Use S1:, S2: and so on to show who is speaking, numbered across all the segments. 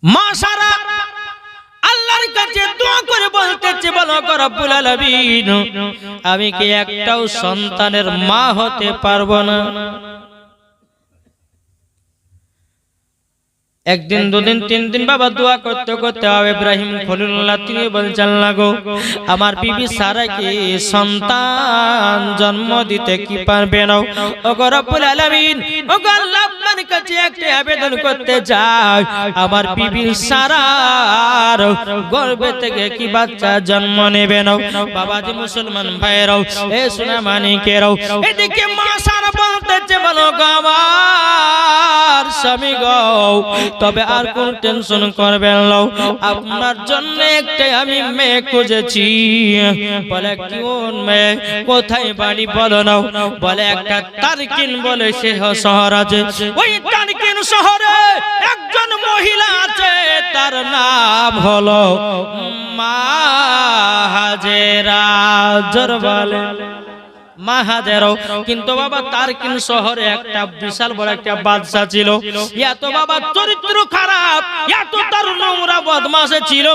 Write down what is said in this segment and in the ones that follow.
S1: মা সারা আল্লাহর কাছে দোয়া করে বলতেছে, বলো গো রব্বুল আলামিন, আমি কি একটাও সন্তানের মা হতে পারবো না? একদিন দুদিন তিন দিন বাবা দোয়া করতে করতে ইব্রাহিম খলিলুল্লাহ তিনি বলছেন, লাগো আমার বিবি সারা কি সন্তান জন্ম দিতে কি পারবে না? ওগো রব্বুল আলামিন, ওগো আল্লাহ, আপনার কাছে একটা আবেদন করতে চাই, আমার বিবি সারার গর্ভে থেকে কি বাচ্চা জন্ম নেবে না? বাবাজি মুসলমান ভাইরাও, এ সোনা মানিকেরাও, এদিকে মা সারা বলতেছে, বলো গো আমার স্বামী গো, তবে আর কোন টেনশন করবেন না, আপনার জন্য একটা আমি মেয়ে খুঁজেছি। বলে কোন মেয়ে, কোথায় বাড়ি বলো না? বলে একটা তারকিন বলে সে শহর আছে, ওই তারকিন শহরে একজন মহিলা আছে, তার নাম হলো মা হাজেরা। জোর বলে মা হাজেরা। কিন্তু বাবা তারকিন শহরে একটা বিশাল বড় একটা বাদশা ছিল, এত বাবা চরিত্র খারাপ, এত তার নোংরা বদমাশ ছিল,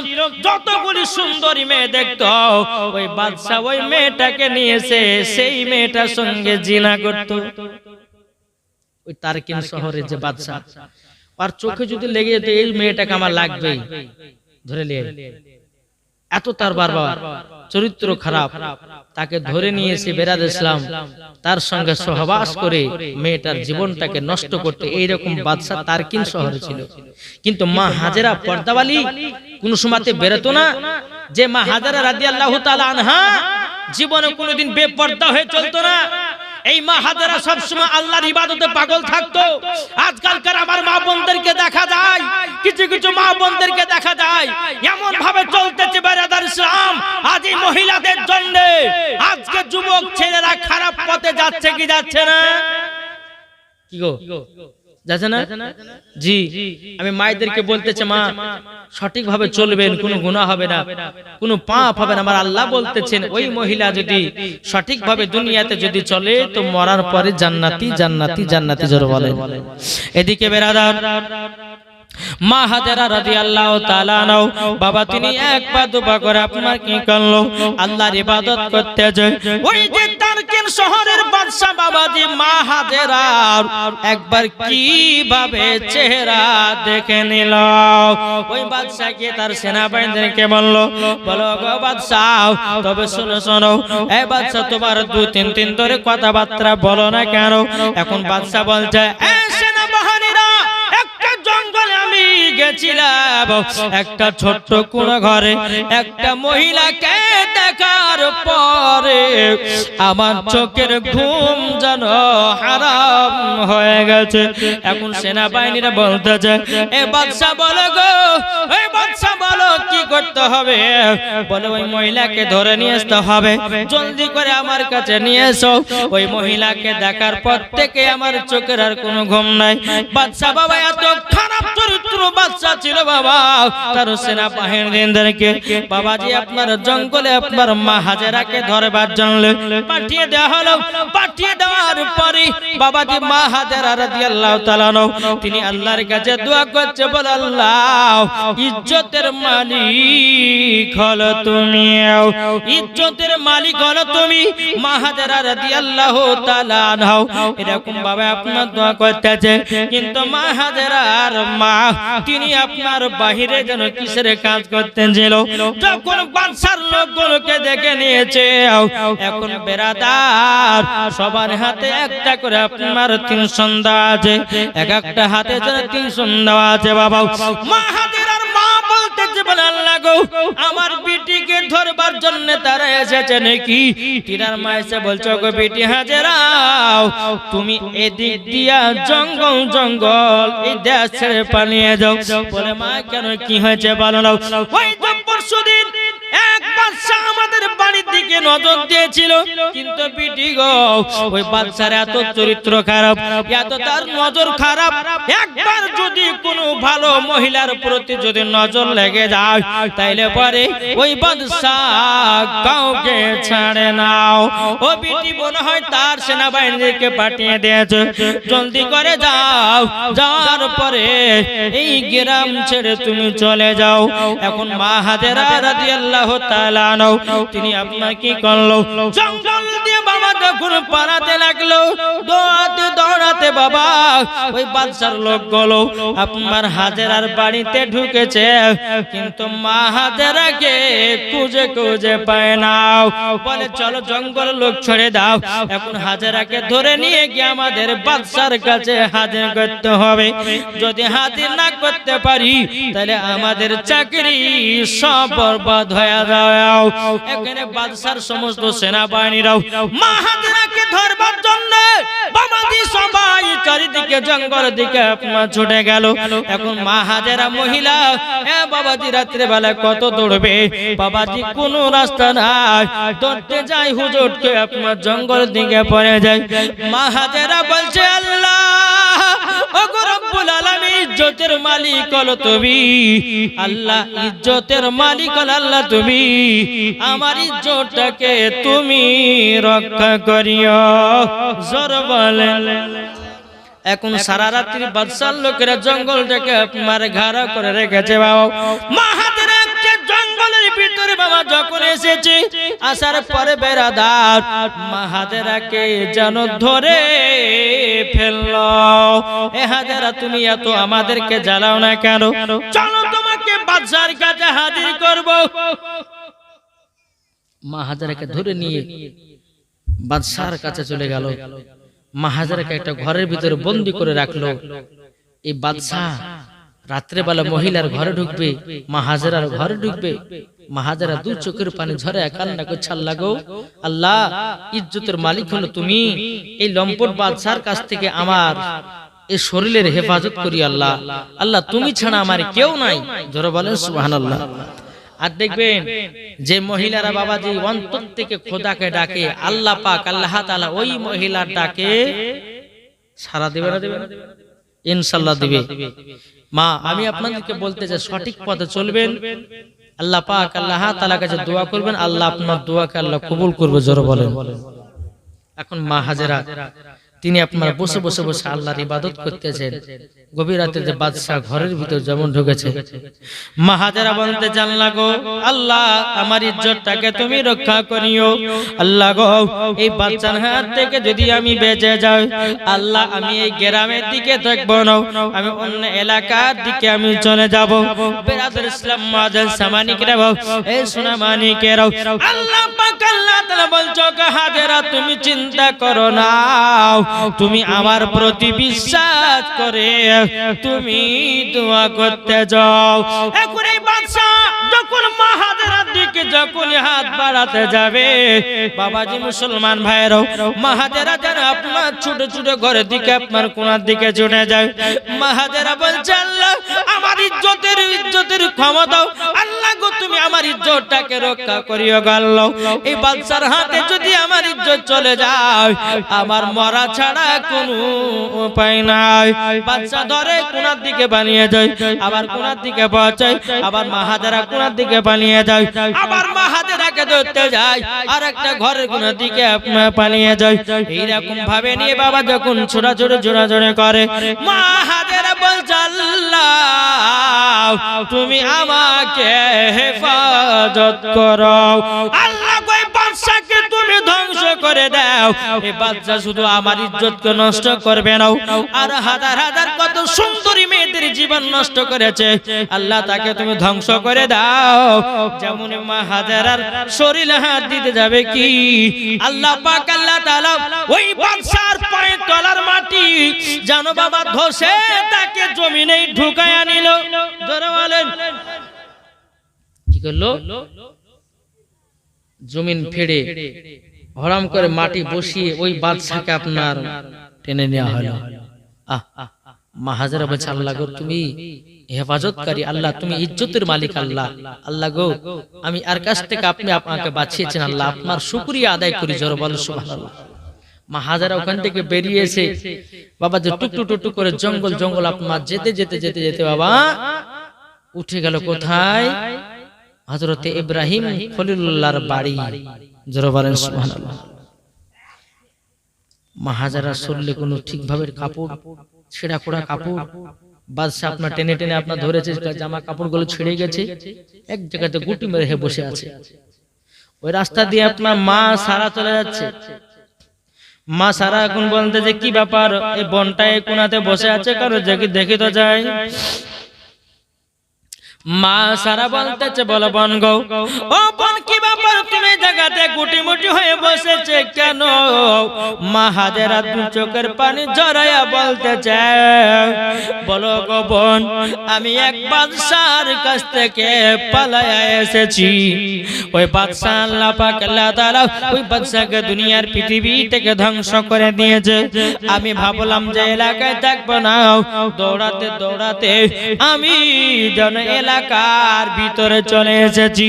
S1: যতগুলি সুন্দরী মেয়ে দেখতো ওই বাদশা ওই মেয়েটাকে নিয়েছে, সেই মেয়েটার সঙ্গে জিনা করত। ওই তারকিন শহরে যে বাদশা, আর চোখে যদি লেগে যেত এই মেয়েটাকে আমার লাগবেই, ধরে নিয়ে, এত তার বারবার চরিত্র খারাপ, তাকে ধরে নিয়েছে বেরাদ ইসলাম, তার সঙ্গে সহবাস করে মেয়েটার জীবনটাকে নষ্ট করতে। এইরকম বাদশা তারকিন শহরে ছিল। কিন্তু মা হাজেরা পর্দাওয়ালি, কোন সময়তে বেরোতো না। যে মা হাজেরা রাদিয়াল্লাহু তাআলা আনহা জীবনে কোনোদিন বেপর্দা হয়ে চলতো না। এই মা হাজেরা সবসময় আল্লাহর ইবাদতে পাগল থাকতো। আজকালকার আমার মা বোনদেরকে দেখা যায়, কিছু কিছু মা বোনদেরকে দেখা যায় এমন ভাবে চলতেছে বেরাদার ইসলাম, আজ এই মহিলাদের জন্য আজকে যুবক ছেলেরা খারাপ পথে যাচ্ছে কি যাচ্ছে না? কি গো, যাচ্ছে না? জি, আমি মায়েদেরকে বলতেছে, মা সঠিক ভাবে চলবেন, কোনো গুনাহ হবে না, কোনো পাপ হবে না। আমার আল্লাহ বলতেছেন, ওই মহিলা যদি সঠিক ভাবে দুনিয়াতে যদি চলে তো মরার পরে জান্নাতি জান্নাতি জান্নাতি। জোরে বলেন। এদিকে বেরাদার মা হাজেরা রাদিয়াল্লাহু তাআলা আনহা, বাবা তিনি একবার দুবার করে আপনার কি করলো, আল্লাহর ইবাদত করতে যায়। ওই যে তারকিন শহরের বাদশা বাবাজি মা হাজেরা একবার কিভাবে চেহারা দেখে নিল। ওই বাদশা গিয়ে তার সেনাবাহিনীদেরকে বলল, বলো গো বাদশা, তবে শোনো শোনো, এই বাদশা তোমার দু তিন দিন ধরে কথাবার্তা বলো না কেন? এখন বাদশা বলছে, এই সেনাবাহিনীরা, একটা জঙ্গলে আমি গেছিলাম, একটা ছোট্ট কোন ঘরে একটা মহিলাকে দেখার পরে আমার চোখের ঘুম যেন হারাম হয়ে গেছে। এখন সেনাবাহিনীরা বলতেছে, এ বাদশা বলো গো, এই বাদশা বলো কি করতে হবে? বলে ওই মহিলাকে ধরে নিয়ে আসতে হবে, জলদি করে আমার কাছে নিয়ে এসো। ওই মহিলাকে দেখার পর থেকে আমার চোখের আর কোনো ঘুম নাই। বাদশা বাবা এত খারাপ চরিত্র বাদশা ছিল বাবা, তার সেনাবাহিনীদেরকে বাবাজি আপনার জঙ্গলে আপনার মা হাজেরাকে ধরবার জন্য পাঠিয়ে দেওয়া হলো। পাঠিয়ে দেওয়ার পরে বাবাজি মা হাজেরা রাদিয়াল্লাহু তাআলা তিনি আল্লাহর কাছে দোয়া করছে, বলে আল্লাহ, ইজ্জতের মালিক হলো তুমি, ইজ্জতের মালিক হলো তুমি। মা হাজেরা রাদিয়াল্লাহু তাআলা আনহা এরকম ভাবে আপনার দোয়া করতেছে। কিন্তু মা হাজেরার মা তিনি আপনার বাহিরে যেন কিসের কাজ করতেন ছিল, যখন বাদশার লোকগুলোকে দেখে নিয়েছে, এখন বেরাদার সবার হাতে একটা করে আপনার 3 সন্ধ্যা আছে, এক একটা হাতে যেন 3 সন্ধ্যা আছে বাবা। মা হাজেরার মা বলতেছে, বলে আল্লাহ গো, আমার বিটিকে ধরবার জন্য তারা এসেছে নাকি? তিনার মা এসে বলছো, গো বিটি হাজেরা, তুমি এদিক দিয়া জঙ্গল জঙ্গল এই দেশ ছেড়ে পালিয়ে যাও। বলে মা কেন, কি হয়েছে বলো না? ওই তো পরশুদিন এক বাদশা আমাদের বাড়ির দিকে নজর দিয়েছিল, কিন্তু বিটি গো ওই বাদশার এত চরিত্র খারাপ, এত তার নজর খারাপ, একবার যদি কোনো ভালো মহিলার প্রতি যদি নজর লেগে যায় তাইলে পরে ওই বাদশা কাউকে ছাড়ে নাও। ও বিটি মনে হয় তার সেনাবাহিনীকে পাঠিয়ে দিয়েছে, জলদি করে যাও, যাওয়ার পরে এই গ্রাম ছেড়ে তুমি চলে যাও। এখন মা হাজেরা রাদিয়াল্লাহু তাআলা আনহু তিনি আপনার কি করলো, জঙ্গল দিয়ে বাবা যখন পালাতে লাগলো, দৌড়াতে দৌড়াতে বাবা ওই বাদশার লোকগুলো আপনার হাজেরার বাড়িতে ঢুকেছে, কিন্তু মা হাজেরাকে খুঁজে খুঁজে পায় না। বলে চলো জঙ্গল লোক ছেড়ে দাও, এখন হাজেরাকে ধরে নিয়ে গিয়ে আমাদের বাদশার কাছে হাজির করতে হবে। যদি হাজির না করতে পারি তাহলে আমাদের চাকরি সব বরবাদ হয়ে যাও। এখানে বাদশার সমস্ত সেনাবাহিনীরাও মা হাজেরাকে ধরবার জন্য বাবাজি সবাই চারিদিকে জঙ্গল দিকে ছুটে গেল। এখন মা হাজেরা মহিলা বাবাজি রাত্রে বেলা কত দৌড়বে, বাবাজি কোনো রাস্তা নাই, দৌড়তে যাই হুজুরকে আপনার জঙ্গল দিকে পড়ে যায়। মা হাজেরা বলছে আল্লাহ ওগো রব্বুল আলামিন, ইজ্জতের মালিক হলো তুমি আল্লাহ, ইজ্জতের মালিক হলো আল্লাহ তুমি, আমার ইজ্জতটাকে তুমি রক্ষা করিও। জোর বলেন। এখন সারা রাত্রি বাদশার লোকেরা জঙ্গলটাকে মারে ঘাড়া করে রেখেছে বাবা। মা হাজেরা জঙ্গলের ভিতরে বাবা যখন এসেছে, আসার পরে বেরাদার মা হাজেরাকে যেন ধরে ফেললো। এ হাজেরা তুমি এত আমাদেরকে জ্বালাও না কেন, চলো তোমাকে বাদশার কাছে হাজির করব। মা হাজেরাকে ধরে নিয়ে বাদশার কাছে চলে গেল। মা হাজেরাকে একটা ঘরের ভিতরে বন্দি করে রাখলো। এই বাদশা রাত্রেবেলা মহিলার ঘরে ঢুকবে, মা হাজেরার ঘরে ঢুকবে। মা হাজেরা দু চোখের পানি ঝরে কান্না করছে, আল্লাহ গো আল্লাহ, ইজ্জতের মালিক হলো তুমি, এই লম্পট বাদশার কাছ থেকে আমার এই শরীরের হেফাজত করি আল্লাহ, আল্লাহ তুমি ছাড়া আমার কেউ নাই। জোরে বলেন সুবহানাল্লাহ। আর দেখবেন যে মহিলারা বাবাজি অন্তর থেকে খোদাকে ডাকে, আল্লাহ পাক আল্লাহ তাআলা ওই মহিলার ডাকে সাড়া দেবে না, দেবে না? ইনশাআল্লাহ দিবে। মা আমি আপনাদেরকে বলতে চাই সঠিক পথে চলবেন, আল্লাহ পাক আল্লাহ তাআলার কাছে দোয়া করবেন, আল্লাহ আপনার দোয়াকে আল্লাহ কবুল করবে। জোরে বলেন। এখন মা হাজেরা তিনি আপনার বসে বসে বসে আল্লাহর ইবাদত করতেছেন। গভীর রাতে যে বাদশা ঘরের ভিতর যেমন ঢুকেছে, মা হাজেরা বলতে জানলা গো আল্লাহ, আমার ইজ্জতটাকে তুমি রক্ষা করিও আল্লাহ গো, এই বাদশার হাত থেকে যদি আমি বেঁচে যাই আল্লাহ, আমি এই গ্রামের দিকে থাকবো না, আমি অন্য এলাকার দিকে আমি চলে যাব। বেরাদর ইসলাম মাজান সামানিকেরা এই সোনা মানিকেরা, আল্লাহ পাক আল্লাহ তাআলা বলছো হাজেরা তুমি চিন্তা করো না, তুমি আমার প্রতি বিশ্বাস করে তুমি দোয়া করতে যাও। এখন এই বাদশা যখন মা হাজেরার দিকে যখন হাত বাড়াতে যাবে, বাবাজি মুসলমান ভাইরাও মা হাজেরা যেন আপনার ছোট ছোট ঘরের দিকে আপনার কোনার দিকে ছুটে যায়। মা হাজেরা বলছে আল্লাহ আমার ইজ্জতের ক্ষমতা আল্লাহ গো, তুমি আমার ইজ্জতটাকে রক্ষা করিও গো আল্লাহ, এই বাদশার হাতে যদি আমার ইজ্জত চলে যায় আমার মরা ছাড়া কোনো উপায় নাই। বাদশা ধরে কোনার দিকে বানিয়ে যায়, আবার কোনার দিকে পৌঁছায়, আবার মা হাজেরা কোনার দিকে বানিয়ে যায়, আবার মা হাজেরাকে ধরতে যায়, আর একটা ঘরের কোনার দিকে পালিয়ে যায়। এইরকম ভাবে নিয়ে বাবা যখন ছোড়াছুড়ি জোড়াজোড়ি করে, মা হাজেরা বলছে আল্লাহ তুমি আমাকে হেফাজত করো, আল্লাহ ওই বাদশাকে তুমি ধ্বংস করে দাও। এই বাদশা শুধু আমার ইজ্জতকে নষ্ট করবে না, আর হাজার হাজার কত সুন্দরী মেয়েদের জীবন নষ্ট করেছে, আল্লাহ তাকে তুমি ধ্বংস করে দাও। যেমন মা হাজেরার শরীরে হাত দিতে যাবে কি আল্লাহ পাক আল্লাহ তাআলা ওই বাদশার পায়ের তলার মাটি জানো বাবা ধসে তাকে জমিনে ঢুকায়া নিল। জোরে বলেন কি করলো? জমিন ফেড়ে হরাম করে মাটি বসিয়ে ওই বাদশাকে আপনার টেনে নেওয়া হলো। মা হাজেরা বলছে আল্লাহ গো তুমি হেফাজতকারী, আল্লাহ তুমি ইজ্জতের মালিক, আল্লাহ আল্লাহ গো আমি আর কাছ থেকে আপনি আপনাকে বাঁচিয়েছেন, আল্লাহ আপনার শুকরিয়া আদায় করি। জোরে বলো সুবহানাল্লাহ। মা হাজেরা ওখান থেকে বেরিয়ে এসে বাবা যে টুকটু টুকটু করে জঙ্গল জঙ্গল আপনার যেতে যেতে যেতে যেতে বাবা উঠে গেল কোথায়? হযরতে ইব্রাহিম খলিলুল্লাহর বাড়ি। জোরে বলেন সুবহানাল্লাহ। মা হাজেরা শরীরে কোনো ঠিকভাবে কাপড়, ছেঁড়া খোড়া কাপড়, বাদশা আপনার টেনে টেনে আপনার ধরেছে, জামা কাপড় গুলো ছিঁড়ে গেছে, এক জায়গাতে গুটি মেরে বসে আছে। ওই রাস্তা দিয়ে আপনার মা সারা চলে যাচ্ছে। মা সারা এখন বলতে যে কি ব্যাপার, এই বনটা এই কোনাতে বসে আছে, কারো দেখি তো যায়। মা সারা বলতেছে বলো বন গো, ও বন কি ব্যাপার তুমি জায়গাতে গুটি মুটি হয়ে বসেছে কেন? মা হাজেরা চোখের পানি ঝরাইয়া বলতেছে বলো গো বন, আমি এক বাদশার কাছ থেকে পালাইয়া এসেছি। ওই বাদশা আল্লাহ পাক আল্লাহ তাআলা ওই বাদশাকে দুনিয়ার পৃথিবী থেকে ধ্বংস করে দিয়েছে। আমি ভাবলাম যে এলাকায় থাকবো না, দৌড়াতে দৌড়াতে আমি যেন এলাকার ভিতরে চলে এসেছি।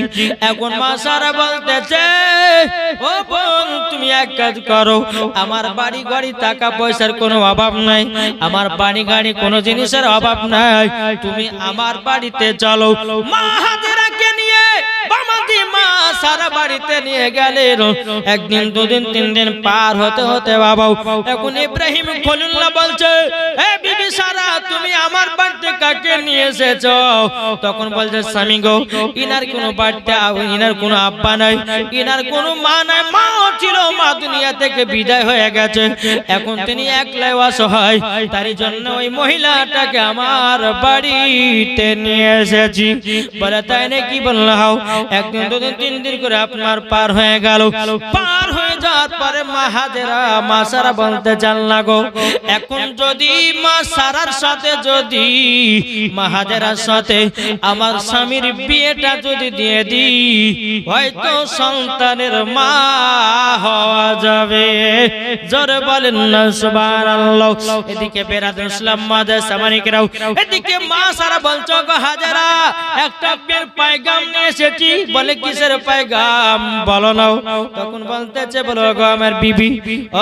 S1: এখন মা সারা বলতেছে ও বোন তুমি এক কাজ করো, আমার বাড়ি গাড়ি টাকা পয়সার কোনো অভাব নাই, আমার বাড়ি গাড়ি কোনো জিনিসের অভাব নাই, তুমি আমার বাড়িতে চলো। মা হাজেরাকে নিয়ে বামাদি মা সারা বাড়িতে নিয়ে গেলেন। একদিন দুদিন তিন দিন পার হতে হতে বাবা এখন ইব্রাহিম খলিলুল্লাহ বলছে এ বিবি সারা তুমি আমার বাড়িতে কাকে নিয়ে এসেছো? তখন বলছে স্বামী গো ইনার কোনো বাড়িতে ইনার কোনো আব্বা নাই, ইনার কোনো মা নাই, মা ছিল মা দুনিয়া থেকে বিদায় হয়ে গেছে, এখন তিনি একলাই অসহায়, তারই জন্য ওই মহিলাটাকে আমার বাড়িতে নিয়ে এসেছি। বলে তাই নাকি? বললাম একদিন দুদিন তিন দিন করে আপনার পার হয়ে গেল। পার হয়ে যাওয়ার পরে মা হাজেরা মা সারা বলতে চান না গো, এখন যদি মা সারার সাথে যদি মা হাজেরার সাথে আমার স্বামীর বিয়েটা যদি দিয়ে দিই হয়তো সন্তানের মা হওয়া যাবে। জোরে বলেন না সুবহানাল্লাহ। এদিকে বেরাদুল ইসলাম মাদ্রাসা মানিকরাও, এদিকে মা সারা বলছো গো হাজেরা একটা পয়গাম নিয়ে এসেছি। বলে কিসের পয়গাম বলো না? তখন বলতেছে বলো গো আমার বিবি,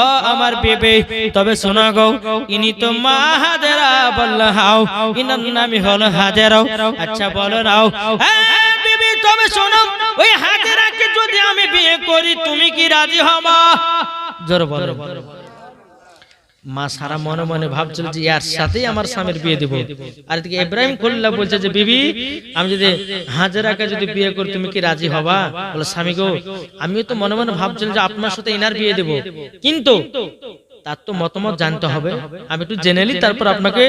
S1: ও আমার বিবি তবে শোনা গো ইনি তো মা হাজেরা। বললো হাও ইনার নামই হলো হাজেরা। আচ্ছা বলো নাও বিবি তবে শোনো ওই হাজেরাকে যদি আমি বিয়ে করি তুমি কি রাজি হবা? জোরে বলো। মা সারা মনে মনে ভাবছিল যে এর সাথেই আমার স্বামীর বিয়ে দেব। আর এদিকে ইব্রাহিম খলিলুল্লাহ বলছে যে বিবি আমি যদি হাজেরাকে যদি বিয়ে করি তুমি কি রাজি হবা? বলে স্বামী গো আমিও তো মনে মনে ভাবছিলাম যে আপনার সাথে ইনার বিয়ে দেব, কিন্তু তার তো মতামত জানতে হবে, আমি একটু জেনে নিই তারপর আপনাকে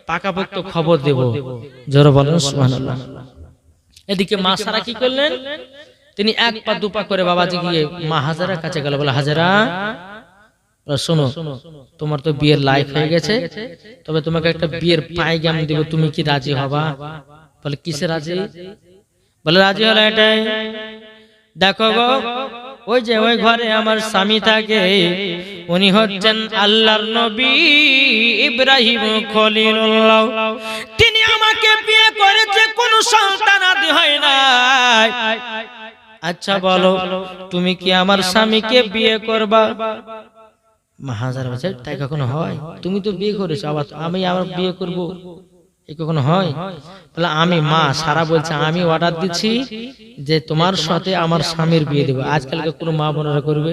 S1: পাকাপোক্ত খবর দেব। জোরে বলেন সুবহানাল্লাহ। এদিকে মা সারা কি করলেন? তিনি এক পা দুপা করে বাবাজি গিয়ে মা হাজেরার কাছে গেল। বলে হাজেরা শোনো তোমার তো বিয়ের লাইফ হয়ে গেছে, তবে তোমাকে একটা বিয়ের পায়গাম দিব, তুমি কি রাজি হবা? বলে কিসে রাজি? বলে রাজি হলো এটাই, দেখো গো ওই যে ওই ঘরে আমার স্বামী থাকে উনি হচ্ছেন আল্লাহর নবী ইব্রাহিম খলিলুল্লাহ। তিনি আমাকে বিয়ে করেছে, কোনো সন্তান আদি হয় না। আচ্ছা বলো তুমি কি আমার স্বামীকে বিয়ে করবা? মা হাজেরা বলছে তাই কখনো হয়? তুমি তো বিয়ে করেছো, আবার আমি আবার বিয়ে করব, এই কখনো হয়? বলে আমি মা সারা বলছে আমি অর্ডার দিচ্ছি যে তোমার সাথে আমার স্বামীর বিয়ে দেব। আজকালকে কোনো মা বোনেরা করবে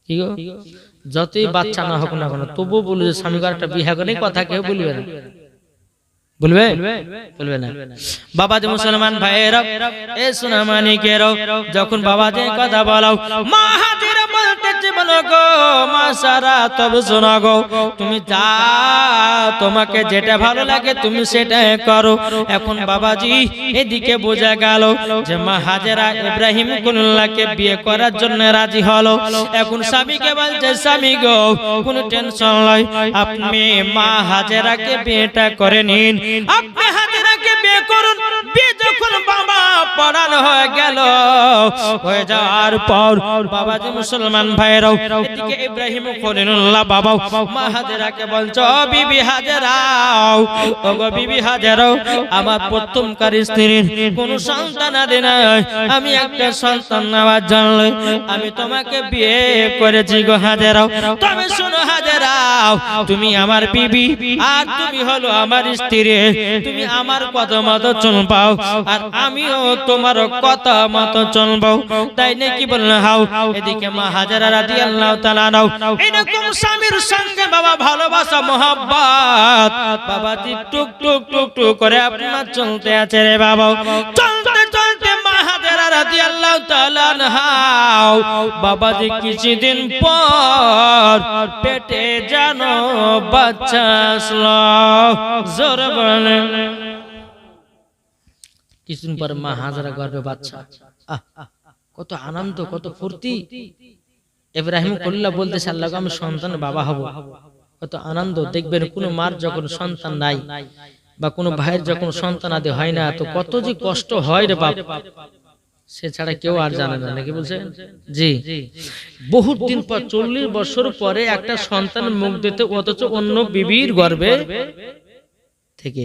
S1: কি গো? যতই বাচ্চা না হোক না কেন তবু বলে যে স্বামী একটা বিয়ে করে কথা কেউ বলবে না, বলবে বলবে না। বাবা যে মুসলমান ভাইয়েরা এ সোনা মানিকেরাও যখন বাবা যে কথা বলাও মা হাজেরা বলতেছে বলো গো মা সারা তবে শোনা গো তুমি যা তোমাকে যেটা ভালো লাগে তুমি সেটাই করো। এখন বাবাজি এদিকে বোঝা গেল যে মা হাজেরা ইব্রাহিম খলিলুল্লাহকে বিয়ে করার জন্য রাজি হলো। এখন স্বামীকে বলছে স্বামী গো কোনো টেনশন নাই, আপনি মা হাজেরাকে বিয়েটা করে নিন, আপনি হাজেরাকে বিয়ে করুন। বিয়ে যখন বাবা পড়ানো হয়ে গেল, হয়ে যাওয়ার পর বাবাজি মুসলমান ভাইরাও এদিকে ইব্রাহিম খলিলুল্লাহ বাবা মা হাজেরাকে বলছো, বিবি হাজেরাও, ওগো বিবি হাজেরাও, আমার প্রথমকার স্ত্রীর কোনো সন্তান আদি নাই, আমি একটা সন্তান নেওয়ার জন্য আমি তোমাকে বিয়ে করেছি গো হাজেরাও। তবে শোনো হাজেরাও, তুমি আমার বিবি আর তুমি হলো আমার স্ত্রী, তুমি আমার কথা মতো চলবাও আর আমিও তোমার কথা মতো চলবো, তাই নাকি বললেন হাও। এদিকে মা হাজেরা রাদিয়াল্লাহু তাআলা নাও এরকম স্বামীর সঙ্গে বাবা ভালোবাসা মহব্বত বাবাজি টুক টুক টুক টুক করে আপনার চলতে আছে রে বাবা। চলতে চলতে মা হাজেরা রাদিয়াল্লাহু তাআলা নাও বাবাজি কিছুদিন পর পেটে জানো বাচ্চা আসলো, জোরে বলেন। কিছুদিন পর মা হাজেরা গর্ভে বাচ্চা, কত আনন্দ, কত ফুর্তি। ইব্রাহিম খলিলুল্লাহ বলতেছে, আল্লাহ আমি সন্তান বাবা হব, কত আনন্দ। দেখবেন কোন মার যখন সন্তান নাই বা কোন ভাইয়ের যখন সন্তান আদি হয় না, তো কত যে কষ্ট হয় রে বাপ, সে ছাড়া কেউ আর জানে না, নাকি বলছেন? জি, বহুত দিন পর 40 বছর পরে একটা সন্তান মুখ দিতে, অথচ অন্য বিবির গর্ভে থেকে।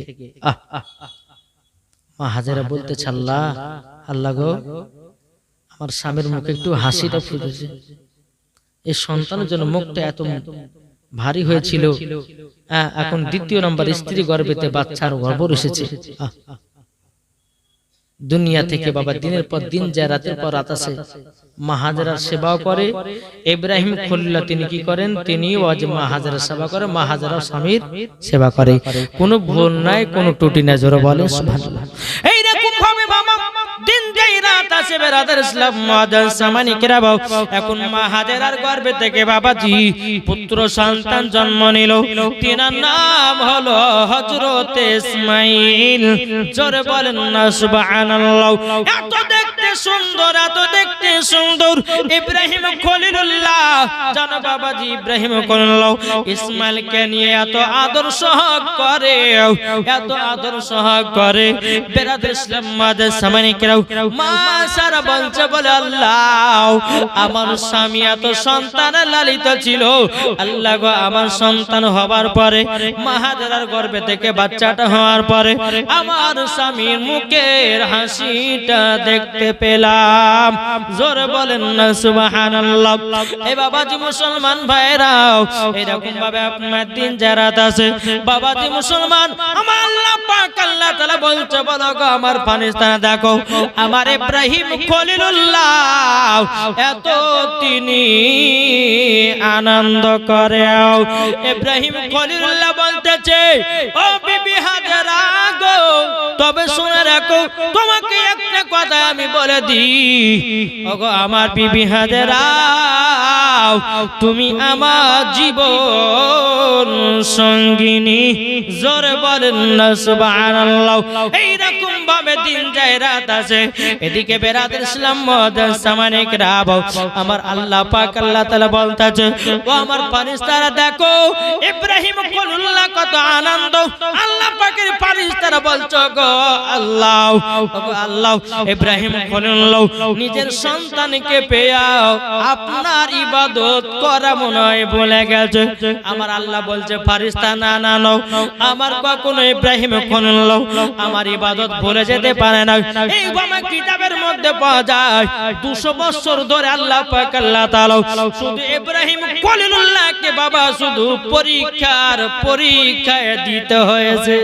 S1: মা হাজেরা বলতেছে, আল্লাহ আল্লাহ গো, আমার স্বামীর মুখে একটু হাসিটা ফুটেছে, এই সন্তানের জন্য মুখটা এত ভারী হয়েছিল, এখন দ্বিতীয় নম্বর স্ত্রী গর্ভেতে বাচ্চার গর্ভ এসেছে। দুনিয়া থেকে বাবা দিনের পর দিন যায়, রাতের পর রাত আসে, মা হাজেরার সেবাও করে। ইব্রাহিম খলিলুল্লাহ তিনি কি করেন, তিনি ওয়াজ মা হাজেরার সেবা করে, মা হাজেরা স্বামীর সেবা করে, কোনো ভুল নাই, কোনো ত্রুটি নাই, জোরে বলে সুবহানাল্লাহ। এইরকম ভাবে বাবা দিন যাই রাত আসে, বেরাদার ইসলাম মুআজ্জাজ সামানিকেরা বাবা, এখন মা হাজেরার গর্ভে থেকে বাবাজি পুত্র সন্তান জন্ম নিল, তিনার নাম হলো হযরত ইসমাঈল, জোরে বলেন না সুবহানাল্লাহ। এত দেখতে সুন্দর, এত দেখতে সুন্দর ইব্রাহিম খলিলুল্লাহ, জানো বাবাজি ইব্রাহিম খলিলুল্লাহ ইসমাইলকে নিয়ে এত আদর সহগ করে, এত আদর সহগ করে। বেরাদার ইসলাম মুআজ্জাজ সামানিকেরা মা সারা বলছে, বলে আল্লাহ আমার স্বামী এত সন্তান লালিত ছিল, আল্লাহ গো আমার সন্তান হবার পরে, মা হাজেরার গর্ভে থেকে বাচ্চাটা হওয়ার পরে আমার স্বামীর মুখের হাসিটা দেখতে পেলাম, জোরে বলেন না সুবহানাল্লাহ। এই বাবাজি মুসলমান ভাইরাও এরকম ভাবে আপনার দিন জারাত আছে বাবাজি মুসলমান, আমার আল্লাহ পাক আল্লাহ তাআলা বলছে, বলো গো আমার ফারিস্তারা দেখো আমার ইব্রাহিম খলিলুল্লাহ এত তিনি আনন্দ করে। ইব্রাহিম খলিলুল্লাহ বলতেছে, ও বিবি হাজেরা গো, তবে শুনে রাখো তোমাকে একটা কথা আমি বলে দিই, ওগো আমার বিবি হাজেরা, তুমি আমার জীবন সঙ্গিনী, জোরে বলেন না সুবহানাল্লাহ। এইরকম ভাবে দিন যায় রাত আসে। এদিকে বেরাদার ইসলাম মুআজ্জাজ সামানিকেরা আমার আল্লাহ পাক আল্লাহ তাআলা বলতেছে, ও আমার ফারিস্তারা দেখো ইব্রাহিম খলিলুল্লাহ কত আনন্দ। আল্লাহ পাকের ফারিস্তারা বলছো, গো আল্লাহ, গো আল্লাহ ইব্রাহিম খলিলুল্লাহ নিজের সন্তানকে পেয়ে আপনার ইবাদত করা মনে হয় বলে গেছে। আমার আল্লাহ বলছে, ফারিস্তা না না না, আমার কখনো ইব্রাহিম খলিলুল্লাহ আমার ইবাদত ভুলে যেতে পারে না। এই বাবা কিতাবের মধ্যে পাওয়া যায় 200 বছর ধরে আল্লাহ পাক আল্লাহ তাআলা শুধু ইব্রাহিম খলিলুল্লাহকে বাবা শুধু পরীক্ষায় দিতে হয়েছে।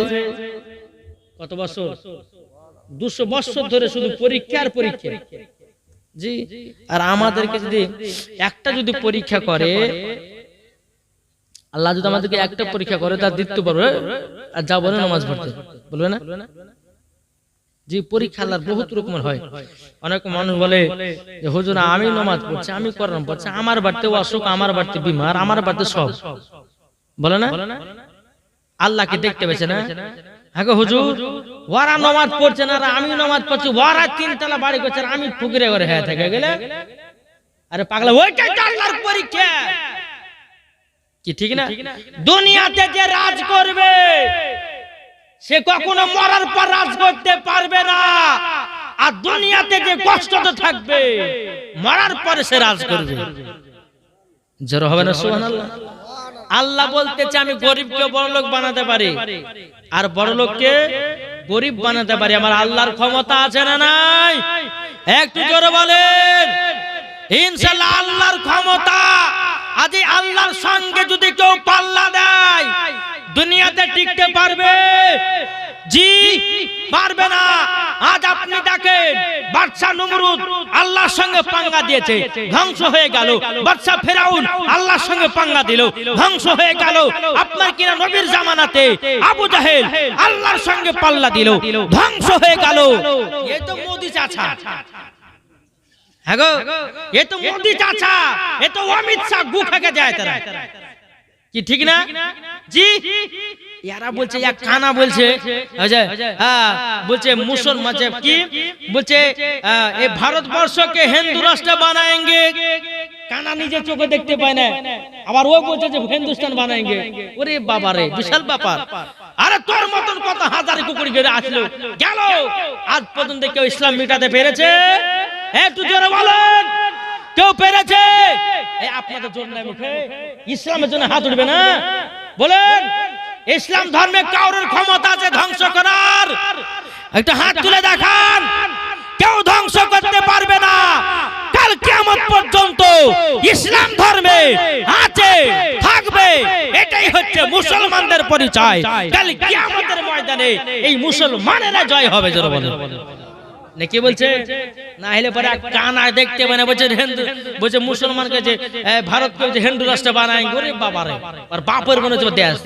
S1: কত বছর? 200 বছর ধরে শুধু পরীক্ষা। জি, আর আমাদেরকে যদি একটা যদি পরীক্ষা করে, আল্লাহ যদি আমাদেরকে একটা পরীক্ষা করে, তার দ্বিতীয় পারবে আর যাবো না নামাজ পড়তে, বলবে না? জি, পরীক্ষা আল্লাহর বহুত রকমের হয়। অনেক মানুষ বলে যে হুজুর আমি নামাজ পড়ছি, আমি কোরআন পড়ছি, আমার বাড়িতে অসুখ, আমার বাড়িতে বিমার, আমার বাড়িতে সব, বলে না? আল্লাহকে দেখতে পেয়েছে না? হ্যাঁ হুজুর, ওরা নামাজ পড়ছে না, আমি নামাজ পড়ছি, ওরা 3 তলা বাড়ি করছে, আমি ফুকরে করে হয়ে থেকে গেলে, আরে পাগলা, ওইটাই তো আল্লাহর পরীক্ষা, কি ঠিক না? দুনিয়াতে যে রাজ করবে সে কখনো মরার পর রাজ করতে পারবে না। আর দুনিয়াতে যে কষ্টটা থাকবে মরার পরে সে রাজ করবে। জোর হবে না সুবহানাল্লাহ। আল্লাহ বলতেছে আমি গরিবকে বড়লোক বানাতে পারি আর বড়লোককে গরিব বানাতে পারি। আমার আল্লাহর ক্ষমতা আছে না নাই? একটু জোরে বলেন ইনশাআল্লাহ আল্লাহর ক্ষমতা। আজ আল্লাহর সঙ্গে যদি কেউ পাল্লা দেয় দুনিয়াতে টিকতে পারবে? জি পারবে না। আজ আপনি দেখেন বাদশা নমরুদ আল্লাহর সঙ্গে পাঙ্গা দিয়েছে, ধ্বংস হয়ে গেল। বাদশা ফেরাউন আল্লাহর সঙ্গে পাঙ্গা দিল, ধ্বংস হয়ে গেল। আপনার কিনা নবীর জামানাতে আবু জাহেল আল্লাহর সঙ্গে পাল্লা দিল, ধ্বংস হয়ে গেল। এই তো মোদি চাচা, হ্যাঁ গো, এ তো মোদি চাচা, এ তো অমিত শাহ গু খেকে যায় তারা, কি ঠিক না? জি यारा बोलছে এক কানা বলছে বলছে মুসলমান কি বলছে এই ভারতবর্ষকে হিন্দু রাষ্ট্র বানাएंगे। কানা নিজে চোখে দেখতে পায় না, আবার ও বলছে যে হিন্দুস্তান বানাएंगे। ওরে বাবা রে, বিশাল ব্যাপার। আরে তোর মতন কত হাজার কুকুর গেড়ে আসলো গেল, আজ পর্যন্ত কেউ ইসলাম মিটাতে পেরেছে? একটু জোরে বলেন কেউ পেরেছে? এই আপনাদের জোর নাই মুখে, ইসলামের জন্য হাত উঠবে না? বলেন ইসলাম ধর্মে কারোর ক্ষমতা আছে ধ্বংস করার? একটা হাত তুলে দেখান। কেউ ধ্বংস করতে পারবে না। কাল কিয়ামত পর্যন্ত ইসলাম ধর্মে আছে, থাকবে। এটাই হচ্ছে মুসলমানদের পরিচয়। কাল কিয়ামতের ময়দানে এই মুসলমানেরা জয় হবে। জোরে বলেন না কি বলছে? না হলে পরে কানা দেখতে মানে বলছে হিন্দু, বলছে মুসলমানকে যে ভারতকে যে হিন্দু রাষ্ট্র বানায়। ওরে বাবা রে, আর বাপের মনে হচ্ছে দেশ।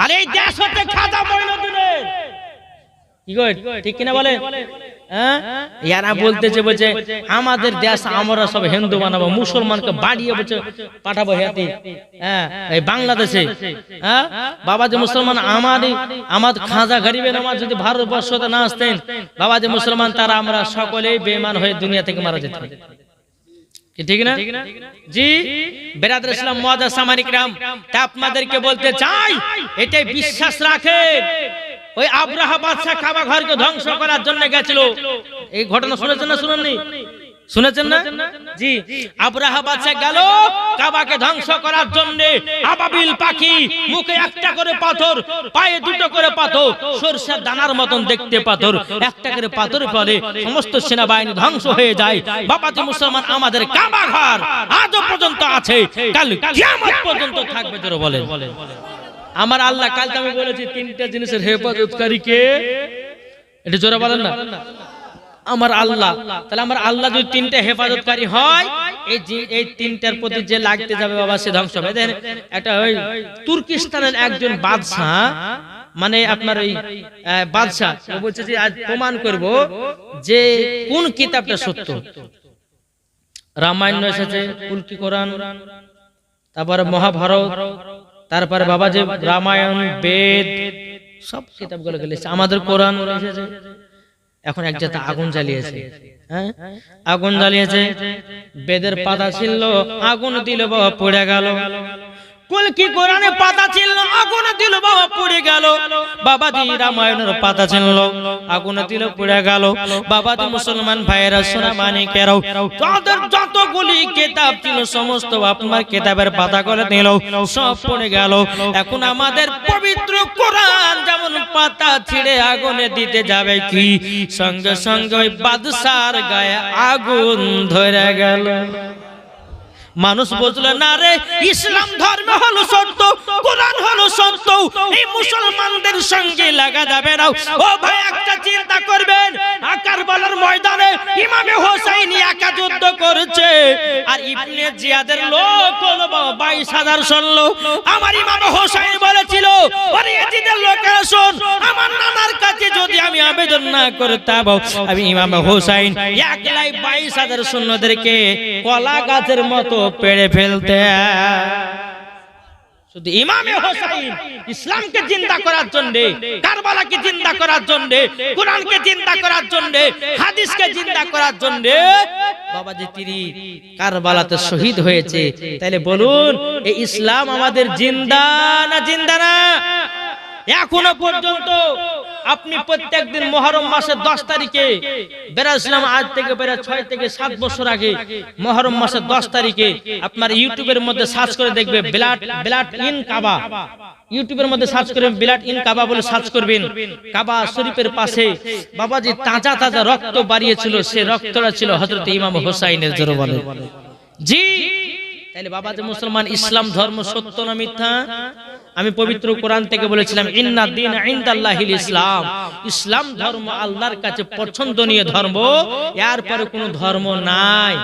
S1: আর এই দেশ হচ্ছে খাজা মঈনুদ্দিনের, কি গো ঠিক কিনা বলে? হ্যাঁ, ইয়ারা বলতেছে বলছে আমাদের দেশ আমরা সব হিন্দু বানাবো, মুসলমানকে বাড়িয়ে বলছে পাঠাবো হেয়াতে। হ্যাঁ, এই বাংলাদেশে হ্যাঁ বাবাজি মুসলমান আমার খাজা গরিবে নামাজ যদি ভারতবর্ষতে না আসতেন বাবাজি মুসলমান, তারা আমরা সকলেই বেঈমান হয়ে দুনিয়া থেকে মারা যেতাম। কি ঠিক না? জি বেরাদর ইসলাম মুআজ্জাজ সামানী কিরাম, তা আপনাদেরকে বলতে চাই এটাই বিশ্বাস রাখেন। ওই আব্রাহা বাদশা কাবা ঘরকে ধ্বংস করার জন্য গেছিল। এই ঘটনা শুনেছেন না শুনেননি? শুনেছেন না? জি আব্রাহা বাদশা গেল কাবাকে ধ্বংস করার জন্য। আবাবিল পাখি, মুখে একটা করে পাথর, পায়ে দুটো করে পাথর, সরষের দানার মতন দেখতে পাথর, একটা করে পাথর ফলে সমস্ত সেনাবাহিনী ধ্বংস হয়ে যায়। বাবাজি মুসলমান, আমাদের কাবা ঘর আজও পর্যন্ত আছে, কাল কিয়ামত পর্যন্ত থাকবে। জোরে বলেন আমার আল্লাহ। কাল আমি বলেছি তিনটা জিনিসের হেফাজতকারী কে, এটা জোরে বলেন না আমার আল্লাহ। তাহলে আমার আল্লাহ যদি তিনটা হেফাজতকারী হয়, এই তিনটার প্রতি যে লাগতে যাবে বাবা সে ধ্বংস হবে। দেখেন একটা ওই তুর্কিস্তানের একজন বাদশা, মানে আপনার ওই বাদশা ও বলছে যে আজ প্রমাণ করব যে কোন কিতাবটা সত্য। রামায়ণ এসেছে, কুলকি কোরআন, তারপরে মহাভারত, তারপরে বাবা যে রামায়ণ, বেদ, সব কিতাবগুলো গেলেছে। আমাদের কোরআন এসেছে। এখন এক জায়গাতে আগুন জ্বালিয়েছে, হ্যাঁ আগুন জ্বালিয়েছে, বেদের পাতা ছিল, আগুন দিল বাবা পড়ে গেল। কুলকি কোরআনে পাতা ছিল, আগুন দিল বাবা পড়ে গেল। বাবাজি রামায়ণের পাতা ছিল, আগুন দিল পড়ে গেল। বাবাজি মুসলমান ভাইয়েরা সোনা মানিকেরাও, তাদের যতগুলি কিতাব ছিল সমস্ত আপনার কিতাবের পাতা করে দিল, সব পড়ে গেল। এখন আমাদের পবিত্র কোরআন যেমন পাতা ছিঁড়ে আগুনে দিতে যাবে, কি সঙ্গে সঙ্গে ওই বাদশার গায়ে আগুন ধরে গেল। মানুষ বুঝলো না রে, ইসলাম ধর্ম হলো সত্য, কোরআন হলো সত্য, এই মুসলমানদের সঙ্গে লাগা যাবে না। ও ভাই একটা চিন্তা করবেন, কারবালার ময়দানে ইমামে হোসেন একা যুদ্ধ করেছে, আর ইবনে জিয়াদের লোক হলো 22,000 সৈন্য। আমার ইমামে হোসেন বলেছিল, আরে ইয়াজিদের লোকেরা শোন, আমার নানার কাছে যদি আমি আবেদন না করতাম, আমি ইমামে হোসেন একলাই 22,000 সৈন্যদেরকে কলা গাছের মতো পেড়ে ফেলতে। শুধু ইমামে হোসেন ইসলামকে জিন্দা করার জন্য, কারবালাকে জিন্দা করার জন্য, কোরআনকে জিন্দা করার জন্য, হাদিসকে জিন্দা করার জন্য বাবাজি তিনি কারবালাতে শহীদ হয়েছে। তাহলে বলুন এই ইসলাম আমাদের জিন্দা না জিন্দা না? এখনো পর্যন্ত আপনি প্রত্যেকদিন মুহররম মাসের 10 তারিখে বেরাছিলাম, আজ থেকে বেরা 6 থেকে 7 বছর আগে মুহররম মাসের 10 তারিখে আপনার ইউটিউবের মধ্যে সার্চ করে দেখবে ব্লাড ইন কাবা, ইউটিউবের মধ্যে সার্চ করে ব্লাড ইন কাবা বলে সার্চ করবেন। কাবা শরীফের পাশে বাবাজি তাজা তাজা রক্ত বাড়িয়েছিল, সে রক্তটা ছিল হযরত ইমাম হোসাইনের। জোরে বলেন জি। তাহলে বাবাজি মুসলমান, ইসলাম ধর্ম সত্য না মিথ্যা? আমি পবিত্র কোরআন থেকে বলেছিলাম ইন্না দীন ইনদাল্লাহিল ইসলাম, ইসলাম ধর্ম আল্লাহর কাছে পছন্দনীয় ধর্ম, এর পরে কোনো ধর্ম নাই।